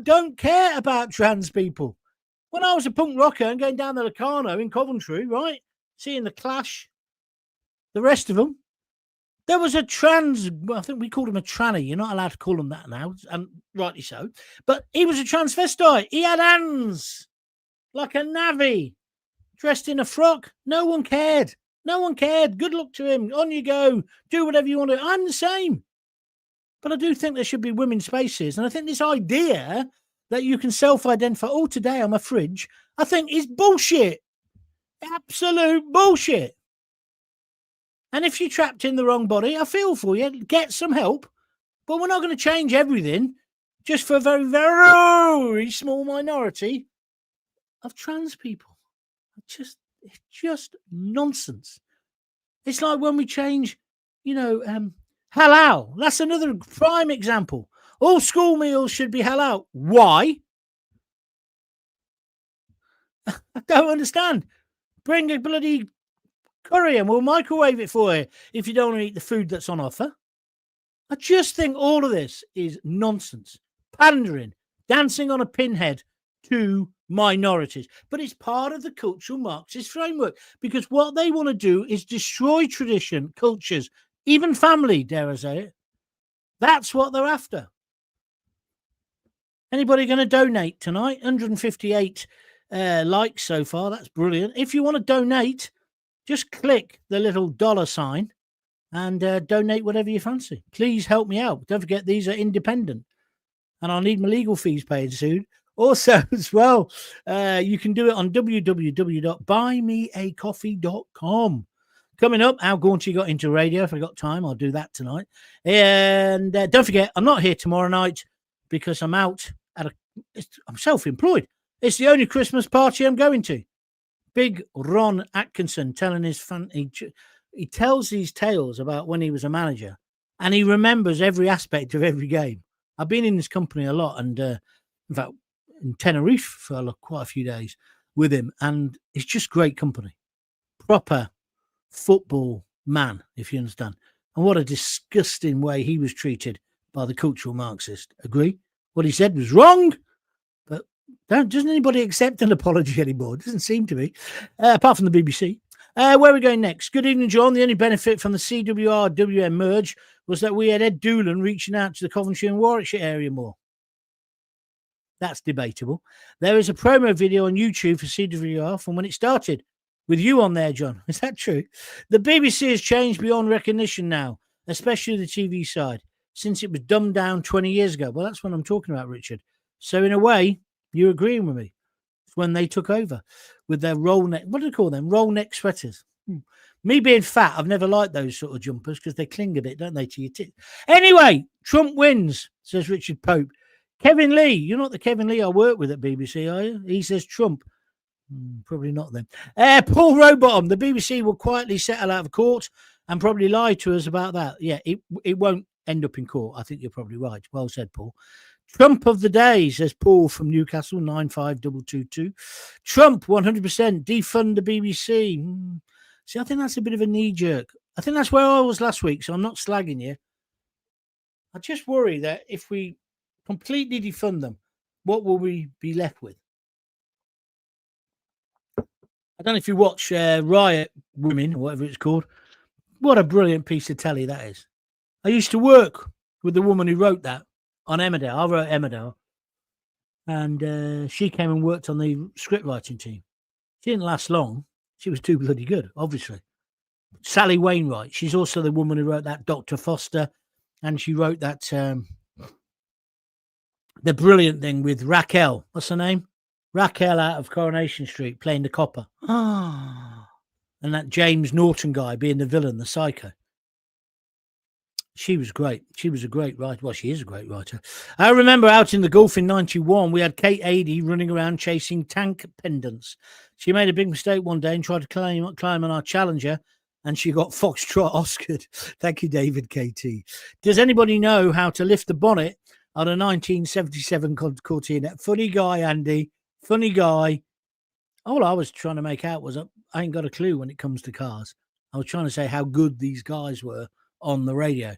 don't care about trans people. When I was a punk rocker and going down the Locarno in Coventry, right, seeing the Clash, the rest of them, there was a trans, I think we called him a tranny. You're not allowed to call him that now, and rightly so. But he was a transvestite. He had hands like a navvy, dressed in a frock. No one cared. No one cared. Good luck to him. On you go. Do whatever you want to. I'm the same. But I do think there should be women's spaces. And I think this idea that you can self-identify, oh, today I'm a fridge, I think is bullshit. Absolute bullshit. And if you're trapped in the wrong body, I feel for you. Get some help. But we're not going to change everything just for a very, very small minority of trans people. It's just nonsense. It's like when we change, halal. That's another prime example. All school meals should be halal. Why? I don't understand. Bring a bloody curry and we'll microwave it for you if you don't want to eat the food that's on offer. I just think all of this is nonsense. Pandering, dancing on a pinhead to minorities. But it's part of the cultural Marxist framework because what they want to do is destroy tradition, cultures, even family, dare I say it. That's what they're after. Anybody going to donate tonight? 158 likes so far. That's brilliant. If you want to donate, just click the little dollar sign and donate whatever you fancy. Please help me out. Don't forget, these are independent and I'll need my legal fees paid soon. Also, as well, you can do it on www.buymeacoffee.com. Coming up, how Gaunt got into radio. If I got time, I'll do that tonight. And don't forget, I'm not here tomorrow night because I'm out I'm self-employed. It's the only Christmas party I'm going to. Big Ron Atkinson telling his he tells these tales about when he was a manager and he remembers every aspect of every game. I've been in this company a lot and in fact in Tenerife for quite a few days with him, and it's just great company. Proper football man, if you understand. And what a disgusting way he was treated by the cultural Marxist. Agree? What he said was wrong, but doesn't anybody accept an apology anymore? It doesn't seem to be, apart from the BBC. Where are we going next? Good evening, John. The only benefit from the CWR-WM merge was that we had Ed Doolan reaching out to the Coventry and Warwickshire area more. That's debatable. There is a promo video on YouTube for CWR from when it started, with you on there, John. Is that true? The BBC has changed beyond recognition now, especially the TV side, since it was dumbed down 20 years ago. Well, that's what I'm talking about, Richard. So in a way, you're agreeing with me. It's when they took over with their roll neck. What do they call them? Roll neck sweaters. Me being fat, I've never liked those sort of jumpers because they cling a bit, don't they, to your tits? Anyway, Trump wins, says Richard Pope. Kevin Lee, you're not the Kevin Lee I work with at BBC, are you? He says Trump. Probably not then. Paul Rowbottom, the BBC will quietly settle out of court and probably lie to us about that. Yeah, it won't end up in court. I think you're probably right. Well said, Paul. Trump of the day, says Paul from Newcastle, 95222. Trump, 100%. Defund the BBC. See, I think that's a bit of a knee-jerk. I think that's where I was last week, so I'm not slagging you. I just worry that if we completely defund them, what will we be left with? I don't know if you watch Riot Women, or whatever it's called. What a brilliant piece of telly that is. I used to work with the woman who wrote that on Emmerdale. I wrote Emmerdale. And she came and worked on the script writing team. She didn't last long. She was too bloody good, obviously. Sally Wainwright. She's also the woman who wrote that Dr. Foster, and she wrote that the brilliant thing with Raquel. What's her name? Raquel out of Coronation Street playing the copper. And that James Norton guy being the villain, the psycho. She was great. She was a great writer. Well, she is a great writer. I remember out in the Gulf in 91, we had Kate Adie running around chasing tank pendants. She made a big mistake one day and tried to climb on our Challenger, and she got Foxtrot Oscared. Thank you, David KT. Does anybody know how to lift the bonnet on a 1977 Cortina? Funny guy, Andy. Funny guy. All I was trying to make out was I ain't got a clue when it comes to cars. I was trying to say how good these guys were on the radio.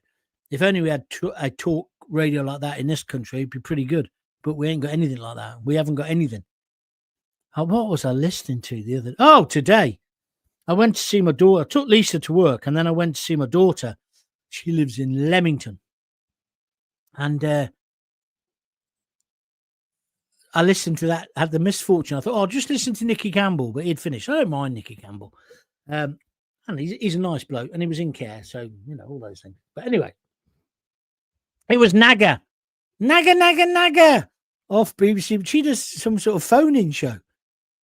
If only we had a talk radio like that in this country, it'd be pretty good. But we ain't got anything like that. We haven't got anything. What was I listening to the other? Oh, today I went to see my daughter. I took Lisa to work, and then I went to see my daughter. She lives in Leamington, and I listened to that. Had the misfortune. I thought, I'll just listen to Nicky Campbell, but he'd finished. I don't mind Nicky Campbell. And he's a nice bloke, and he was in care, so all those things. But anyway, it was Naga off BBC. She does some sort of phone-in show.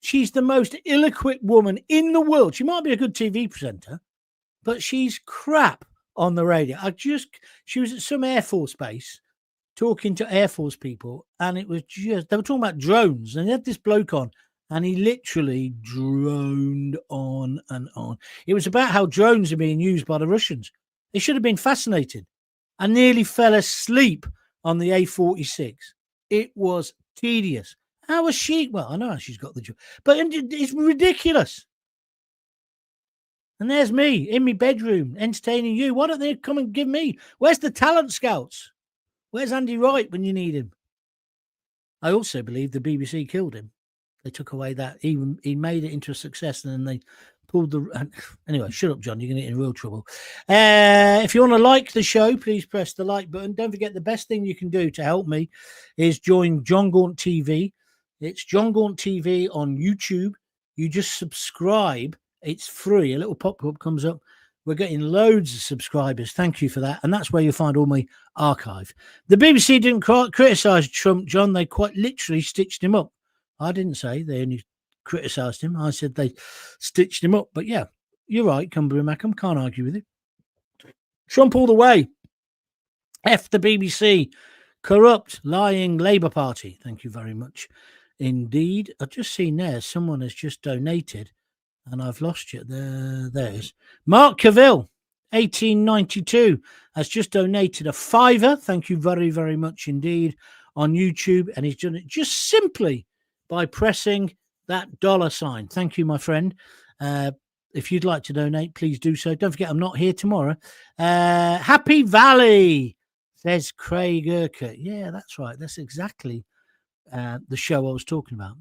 She's the most ill-equipped woman in the world. She might be a good TV presenter, but she's crap on the radio. She was at some Air Force base talking to Air Force people, and it was just, they were talking about drones, and they had this bloke on, and he literally droned on and on. It was about how drones are being used by the Russians. They should have been fascinated. I nearly fell asleep on the A46. It was tedious. How was she? Well, I know how she's got the job, but it's ridiculous. And there's me in my bedroom entertaining you. Why don't they come and give me? Where's the talent scouts? Where's Andy Wright when you need him? I also believe the BBC killed him. They took away that. He made it into a success, and then they pulled the... Anyway, shut up, John. You're going to get in real trouble. If you want to like the show, please press the like button. Don't forget, the best thing you can do to help me is join John Gaunt TV. It's John Gaunt TV on YouTube. You just subscribe. It's free. A little pop-up comes up. We're getting loads of subscribers. Thank you for that. And that's where you'll find all my archive. The BBC didn't criticise Trump, John. They quite literally stitched him up. I didn't say they only criticised him. I said they stitched him up. But yeah, you're right, Cumberland Mackham. Can't argue with it. Trump all the way. F the BBC. Corrupt, lying Labour Party. Thank you very much indeed. I've just seen there someone has just donated, and I've lost you. There's Mark Cavill, 1892, has just donated a £5. Thank you very, very much indeed on YouTube. And he's done it just simply by pressing that $sign. Thank you, my friend. If you'd like to donate, please do so. Don't forget, I'm not here tomorrow. Happy Valley, says Craig Urquhart. Yeah, that's right. That's exactly the show I was talking about.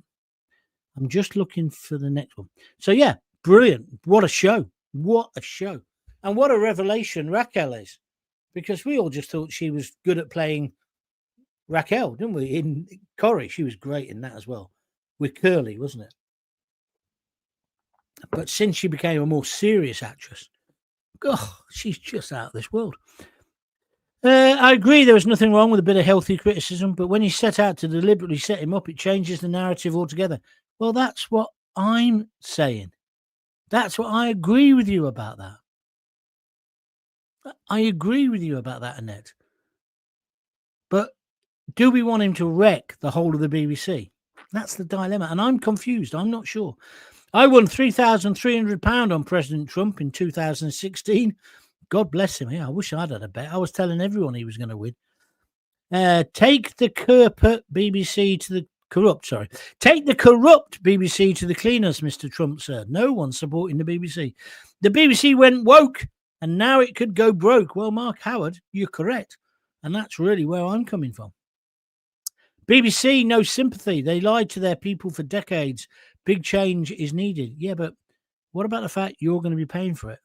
I'm just looking for the next one. So, yeah, brilliant. What a show. What a show. And what a revelation Raquel is. Because we all just thought she was good at playing Raquel, didn't we? In Corrie, she was great in that as well. With Curly, wasn't it? But since she became a more serious actress, she's just out of this world. I agree there was nothing wrong with a bit of healthy criticism, but when you set out to deliberately set him up, it changes the narrative altogether. Well, that's what I'm saying. That's what I agree with you about that. I agree with you about that, Annette. But do we want him to wreck the whole of the BBC? That's the dilemma. And I'm confused. I'm not sure. I won £3,300 on President Trump in 2016. God bless him. Yeah, I wish I'd had a bet. I was telling everyone he was going to win. Take the corrupt BBC to the cleaners, Mr. Trump said. No one's supporting the BBC. The BBC went woke, and now it could go broke. Well, Mark Howard, you're correct. And that's really where I'm coming from. BBC, no sympathy. They lied to their people for decades. Big change is needed. Yeah, but what about the fact you're going to be paying for it?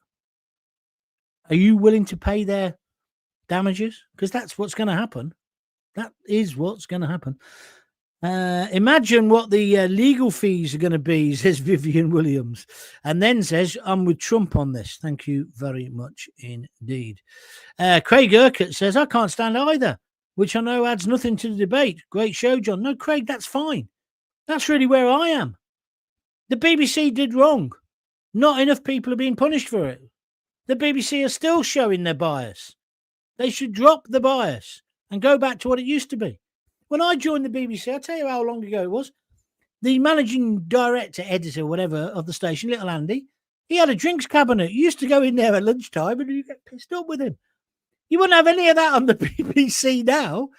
Are you willing to pay their damages? Because that's what's going to happen. That is what's going to happen. Imagine what the legal fees are going to be, says Vivian Williams, and then says, I'm with Trump on this. Thank you very much indeed. Craig Urquhart says, I can't stand either, which I know adds nothing to the debate. Great show, John. No, Craig, that's fine. That's really where I am. The BBC did wrong. Not enough people are being punished for it. The BBC are still showing their bias. They should drop the bias and go back to what it used to be. When I joined the BBC, I'll tell you how long ago it was, the managing director, editor, whatever, of the station, Little Andy, he had a drinks cabinet. You used to go in there at lunchtime and you get pissed up with him. You wouldn't have any of that on the BBC now.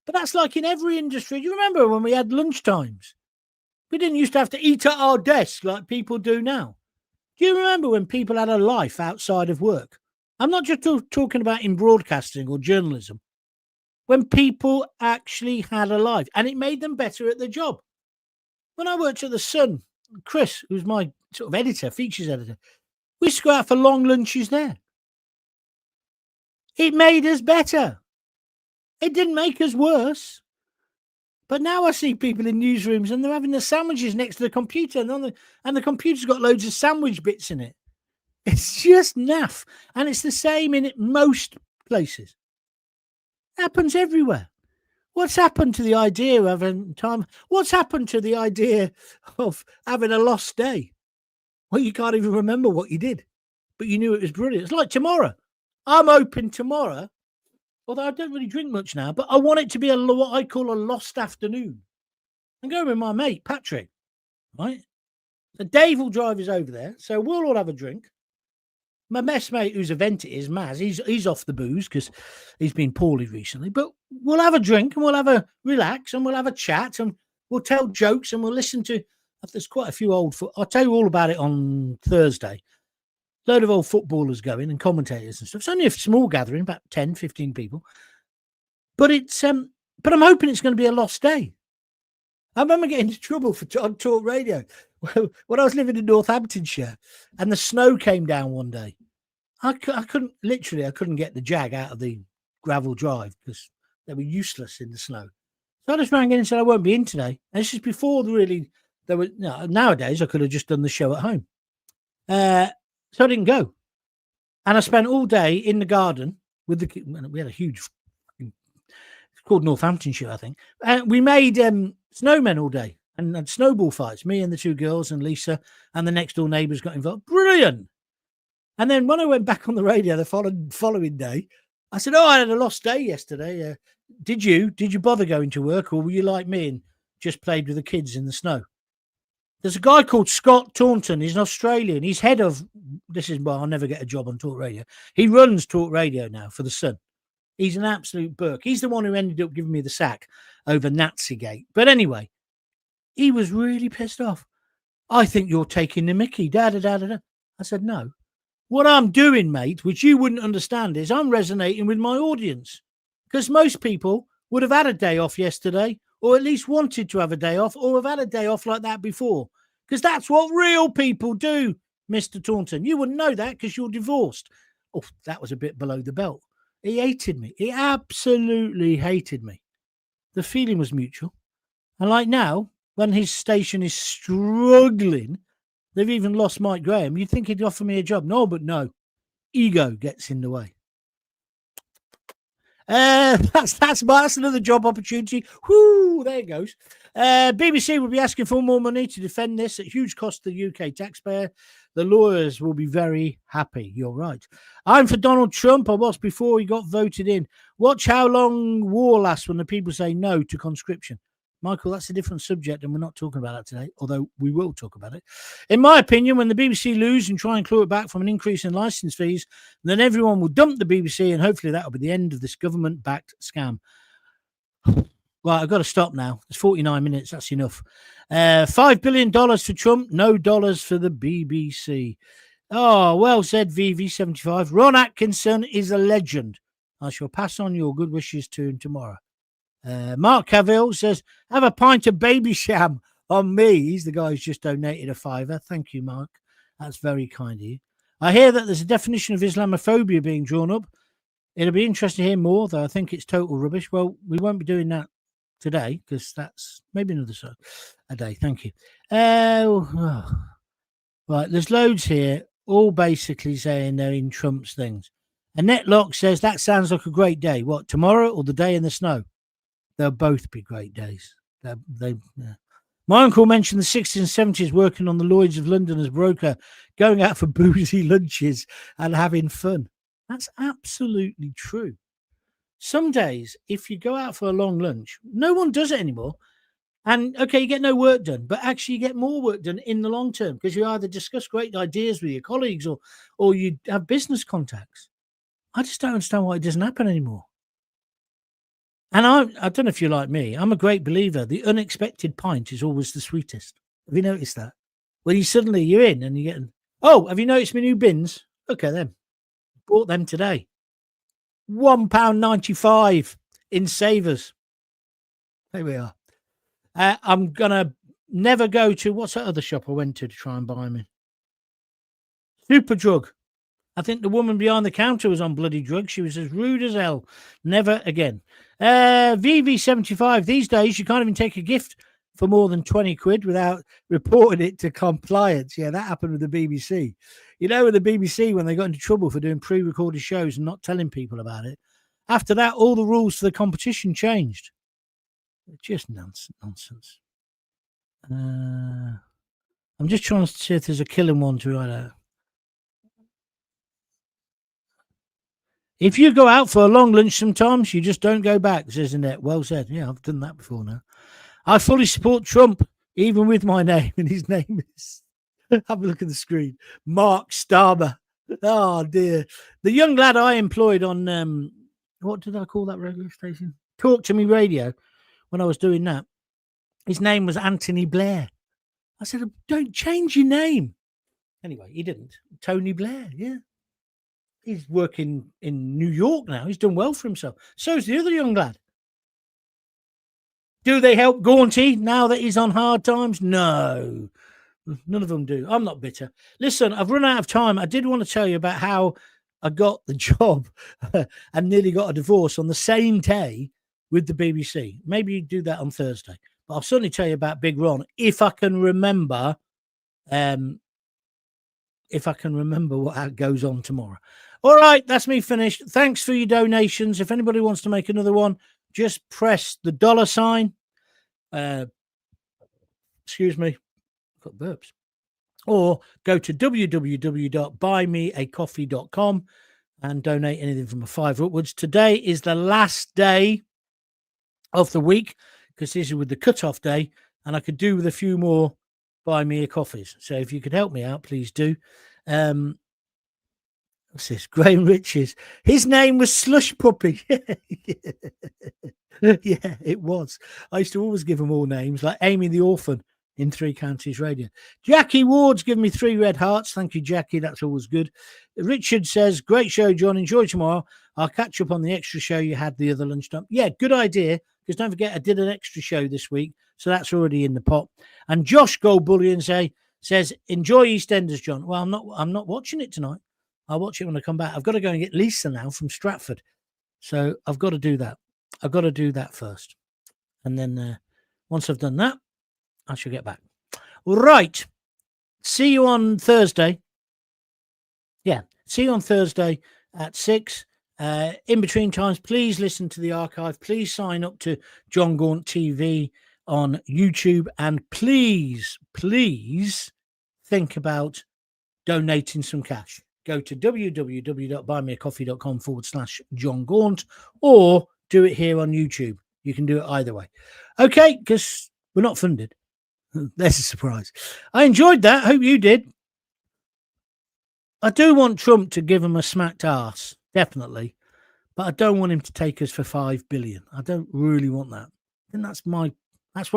But that's like in every industry. Do you remember when we had lunchtimes? We didn't used to have to eat at our desk like people do now. Do you remember when people had a life outside of work? I'm not just talking about in broadcasting or journalism. When people actually had a life and it made them better at their job. When I worked at The Sun, Chris, who's my sort of editor, features editor, we used to go out for long lunches there. It made us better. It didn't make us worse. But now I see people in newsrooms and they're having the sandwiches next to the computer and the computer's got loads of sandwich bits in it. It's just naff. And it's the same in most places. It happens everywhere. What's happened to the idea of having time? What's happened to the idea of having a lost day? Well, you can't even remember what you did, but you knew it was brilliant. It's like tomorrow. I'm hoping tomorrow, although I don't really drink much now, but I want it to be what I call a lost afternoon. I'm going with my mate, Patrick, right? So Dave will drive us over there, so we'll all have a drink. My best mate, whose event it is, Maz, he's off the booze because he's been poorly recently. But we'll have a drink and we'll have a relax and we'll have a chat and we'll tell jokes and we'll listen to. There's quite a few I'll tell you all about it on Thursday. Load of old footballers going and commentators and stuff. It's only a small gathering, about 10, 15 people. But it's but I'm hoping it's going to be a lost day. I remember getting into trouble on talk radio when I was living in Northamptonshire and the snow came down one day. I couldn't get the Jag out of the gravel drive because they were useless in the snow. So I just rang in and said I won't be in today. And this is before nowadays I could have just done the show at home. So I didn't go. And I spent all day in the garden with we had a huge, it's called Northamptonshire, I think. And we made snowmen all day and had snowball fights. Me and the two girls and Lisa and the next door neighbours got involved. Brilliant. And then when I went back on the radio the following day, I said, I had a lost day yesterday. Did you bother going to work or were you like me and just played with the kids in the snow? There's a guy called Scott Taunton. He's an Australian. He's head of, this is why I'll never get a job on talk radio. He runs talk radio now for the Sun. He's an absolute Burke. He's the one who ended up giving me the sack over Nazigate. But anyway, he was really pissed off. I think you're taking the mickey. Da-da-da-da-da. I said, no. What I'm doing, mate, which you wouldn't understand, is I'm resonating with my audience. Because most people would have had a day off yesterday, or at least wanted to have a day off, or have had a day off like that before. Because that's what real people do, Mr. Taunton. You wouldn't know that because you're divorced. Oh, that was a bit below the belt. He hated me. He absolutely hated me. The feeling was mutual. And like now, when his station is struggling, they've even lost Mike Graham. You'd think he'd offer me a job. No. Ego gets in the way. That's another job opportunity. Whoo, there it goes. BBC will be asking for more money to defend this at huge cost to the UK taxpayer. The lawyers will be very happy. You're right. I'm for Donald Trump. I was before he got voted in. Watch how long war lasts when the people say no to conscription. Michael, that's a different subject and we're not talking about that today, although we will talk about it. In my opinion, when the BBC lose and try and claw it back from an increase in licence fees, then everyone will dump the BBC and hopefully that will be the end of this government-backed scam. Right, I've got to stop now. It's 49 minutes. That's enough. $5 billion for Trump, no dollars for the BBC. Oh, well said, VV75. Ron Atkinson is a legend. I shall pass on your good wishes to him tomorrow. Mark Cavill says, have a pint of baby sham on me. He's the guy who's just donated a £5. Thank you, Mark. That's very kind of you. I hear that there's a definition of Islamophobia being drawn up. It'll be interesting to hear more, though I think it's total rubbish. Well, we won't be doing that today, because that's maybe another a day. Thank you. Right, there's loads here, all basically saying they're in Trump's things. Annette Locke says that sounds like a great day. What, tomorrow or the day in the snow? They'll both be great days. Yeah. My uncle mentioned the 60s and 70s working on the Lloyds of London as broker, going out for boozy lunches and having fun. That's absolutely true. Some days, if you go out for a long lunch, no one does it anymore. And okay, you get no work done, but actually you get more work done in the long term because you either discuss great ideas with your colleagues or you have business contacts. I just don't understand why it doesn't happen anymore. And I don't know if you're like me. I'm a great believer. The unexpected pint is always the sweetest. Have you noticed that? When you're in and you're getting, oh, have you noticed my new bins? Okay, then. Bought them today. £1.95 in Savers. There we are. I'm going to never go to, what's that other shop I went to try and buy me? Superdrug. I think the woman behind the counter was on bloody drugs. She was as rude as hell. Never again. VV75. These days, you can't even take a gift for more than 20 quid without reporting it to compliance. Yeah, that happened with the BBC. You know, with the BBC, when they got into trouble for doing pre-recorded shows and not telling people about it, after that, all the rules for the competition changed. Just nonsense. I'm just trying to see if there's a killing one to write out. If you go out for a long lunch sometimes, you just don't go back, says Annette. Well said. Yeah, I've done that before now. I fully support Trump, even with my name, and his name is, have a look at the screen, Mark Starmer. Oh, dear. The young lad I employed on, what did I call that radio station? Talk to Me Radio, when I was doing that. His name was Anthony Blair. I said, don't change your name. Anyway, he didn't. Tony Blair, yeah. He's working in New York now. He's done well for himself. So's the other young lad. Do they help Gaunty now that he's on hard times? No. None of them do. I'm not bitter. Listen, I've run out of time. I did want to tell you about how I got the job and nearly got a divorce on the same day with the BBC. Maybe you do that on Thursday. But I'll certainly tell you about Big Ron if I can remember what goes on tomorrow. All right, that's me finished. Thanks for your donations. If anybody wants to make another one, just press the $sign. Excuse me, I've got burps. Or go to www.buymeacoffee.com and donate anything from a $5 upwards. Today is the last day of the week because this is with the cut-off day, and I could do with a few more Buy Me a Coffees. So if you could help me out, please do. What's this? Graham Riches. His name was Slush Puppy. Yeah, it was. I used to always give them all names, like Amy the Orphan in Three Counties Radio. Jackie Ward's given me 3 red hearts. Thank you, Jackie. That's always good. Richard says, great show, John. Enjoy tomorrow. I'll catch up on the extra show you had the other lunchtime. Yeah, good idea. Because don't forget, I did an extra show this week. So that's already in the pot. And Josh Goldbullion says, enjoy EastEnders, John. Well, I'm not watching it tonight. I'll watch it when I come back. I've got to go and get Lisa now from Stratford. So I've got to do that. I've got to do that first. And then once I've done that, I shall get back. Right. See you on Thursday. Yeah. See you on Thursday at 6. In between times, please listen to the archive. Please sign up to John Gaunt TV on YouTube. And please think about donating some cash. Go to www.buymeacoffee.com/John Gaunt or do it here on YouTube. You can do it either way. Okay, because we're not funded. There's a surprise. I enjoyed that. Hope you did. I do want Trump to give him a smacked arse, definitely. But I don't want him to take us for $5 billion. I don't really want that. And that's where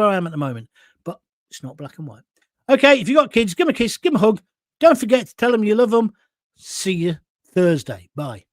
I am at the moment. But it's not black and white. Okay, if you got kids, give them a kiss, give them a hug. Don't forget to tell them you love them. See you Thursday. Bye.